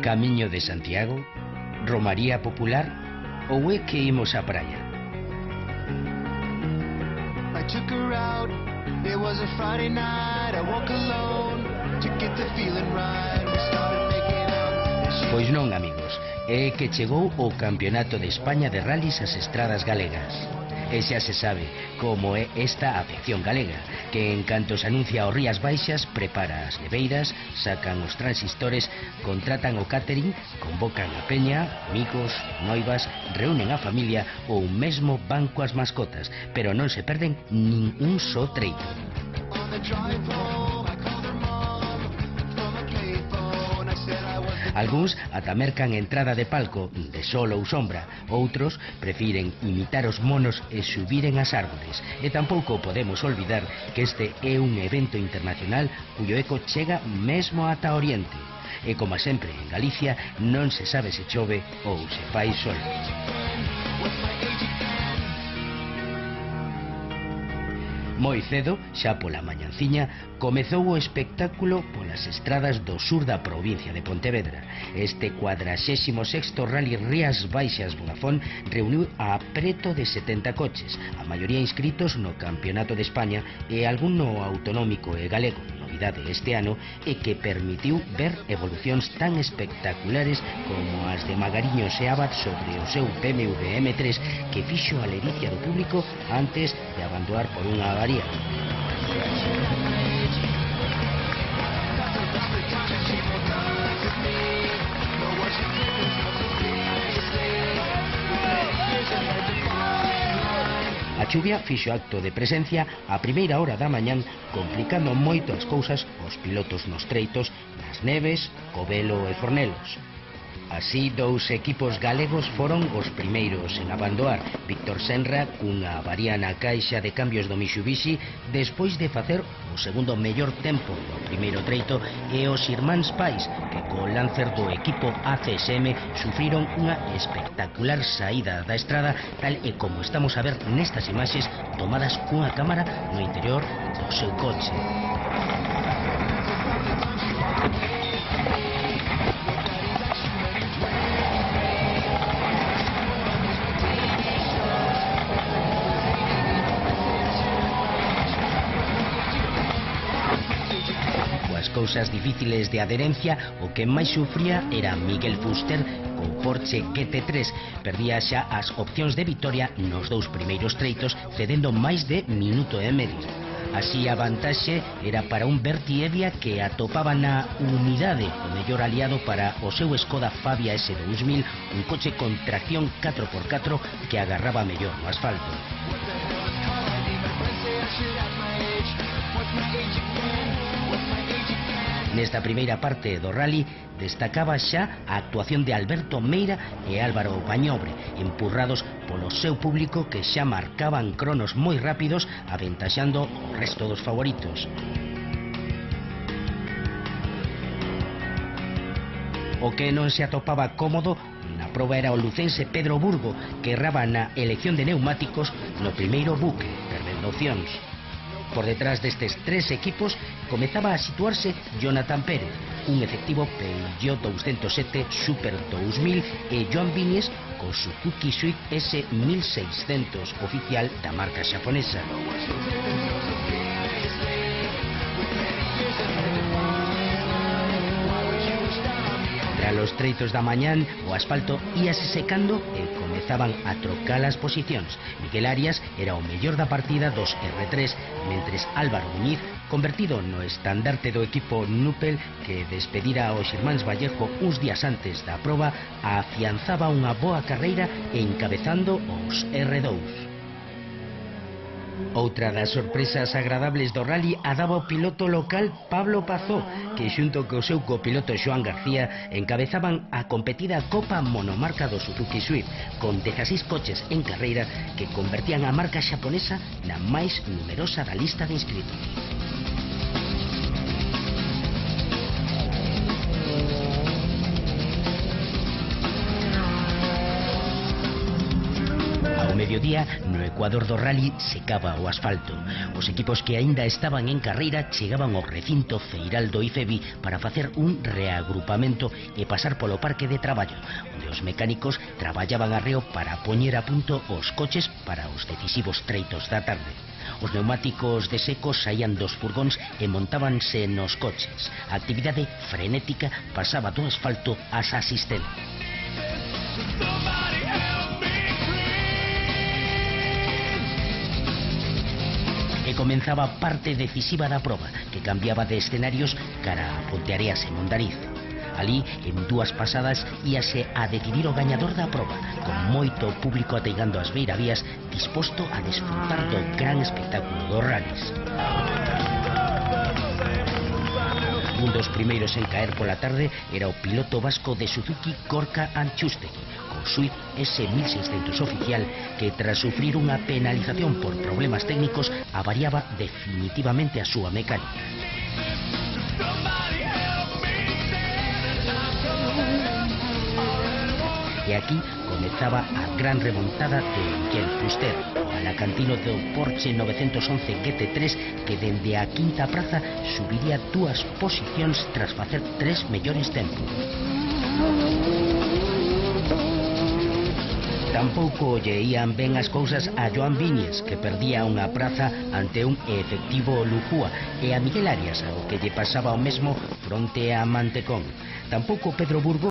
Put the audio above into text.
Camiño de Santiago? Romaría popular? Ou é que imos á praia? I took her out, it was a Friday night, I walk alone to get the feeling right, we started making out. Pois non, amigos, é que chegou o Campeonato de España de Rallys ás estradas galegas. E xa se sabe como é esta afección galega, que en canto se anuncia os Rías Baixas, prepara as neveiras, sacan os transistores, contratan o catering, convocan a peña, amigos, noivas, reúnen a familia ou mesmo van coas mascotas, pero non se perden nin un só treito. On the drive home, I called her mom from a payphone, I said I was Algúns ata mercan entrada de palco de sol ou sombra, outros prefiren imitar os monos e subiren as árbores. E tampouco podemos olvidar que este é un evento internacional cuyo eco chega mesmo ata Oriente. E como sempre en Galicia non se sabe se chove ou se fai sol. Moi cedo, xa pola mañanciña, comezou o espectáculo polas estradas do sur da provincia de Pontevedra. Este 46º Rally Rías Baixas Vodafone reuniu a preto de 70 coches, a maioría inscritos no Campeonato de España e algún no autonómico e galego. Novidade este ano é que permitiu ver evolucións tan espectaculares como as de Magariños e Abad sobre o seu BMW M3 que fixo a lericia do público antes de abandonar por unha avaría. A chuvia fixo acto de presencia a primeira hora da mañán, complicando moito as cousas aos pilotos nos treitos, nas neves, Covelo e Fornelos. Así, dous equipos galegos foron os primeiros en abandoar. Víctor Senra, cunha avaría na caixa de cambios do Mitsubishi, despois de facer o segundo mellor tempo do primeiro treito, e os irmáns Pais, que co Lancer do equipo ACSM sufriron unha espectacular saída da estrada, tal e como estamos a ver nestas imaxes tomadas cunha cámara no interior do seu coche. Cousas difíciles de adherencia, o que máis sufría era Miguel Fuster con Porsche GT3. Perdía xa as opcións de vitoria nos dous primeiros treitos, cedendo máis de minuto e medio. Así a vantaxe era para un Berti Evia que atopaba na unidade o mellor aliado para o seu Skoda Fabia S2000, un coche con tracción 4x4 que agarraba mellor no asfalto. Nesta primeira parte do rally destacaba xa a actuación de Alberto Meira e Álvaro Bañobre, empurrados polo seu público que xa marcaban cronos moi rápidos, aventaxando o resto dos favoritos. O que non se atopaba cómodo na proba era o lucense Pedro Burgo, que erraba na elección de neumáticos no primeiro buque, perdendo opcións. Por detrás destes tres equipos comezaba a situarse Jonathan Pérez, un efectivo Peugeot 207 Super 2000 e Joan Viñes con Suzuki Swift S1600 oficial da marca xaponesa. Tras os treitos da mañán, o asfalto íase secando e comezaban a trocar as posicións. Miguel Arias era o mellor da partida dos R3, mentres Álvaro Muñiz, convertido no estandarte do equipo Nupel, que despedira aos irmáns Vallejo uns días antes da proba, afianzaba unha boa carreira encabezando os R2. Outra das sorpresas agradables do rally a daba o piloto local Pablo Pazó, que xunto co seu copiloto Joan García encabezaban a competida Copa Monomarca do Suzuki Swift, con 16 coches en carreira que convertían a marca xaponesa na máis numerosa da lista de inscritos. mediodía, no Ecuador do Rally, secaba o asfalto. Os equipos que aínda estaban en carreira chegaban ao recinto feiral do IFEBI para facer un reagrupamento e pasar polo parque de traballo, onde os mecánicos traballaban arreo para poñer a punto os coches para os decisivos treitos da tarde. Os neumáticos de secos saían dos furgóns e montábanse nos coches. A actividade frenética pasaba do asfalto ás asistencias. E comenzaba a parte decisiva da proba, que cambiaba de escenarios cara a Ponteareas e Mondariz. Ali, en dúas pasadas, íase a decidir o gañador da proba, con moito público ateigando as beiravías, disposto a desfrutar do gran espectáculo dos rallies. Un dos primeiros en caer pola tarde era o piloto vasco de Suzuki, Gorka Antxustegi, co Swift S1600 oficial, que tras sufrir unha penalización por problemas técnicos avariaba definitivamente a súa mecánica. E aquí comezaba a gran remontada de Miguel Fuster, o alacantino do Porsche 911 GT3, que dende a quinta praza subiría 2 posicións tras facer 3 mellores tempos. Tampouco lle ían ben as cousas a Joan Viñes, que perdía unha praza ante un efectivo Lujúa, e a Miguel Arias, ao que lle pasaba o mesmo fronte a Mantecón. Tampouco Pedro Burgos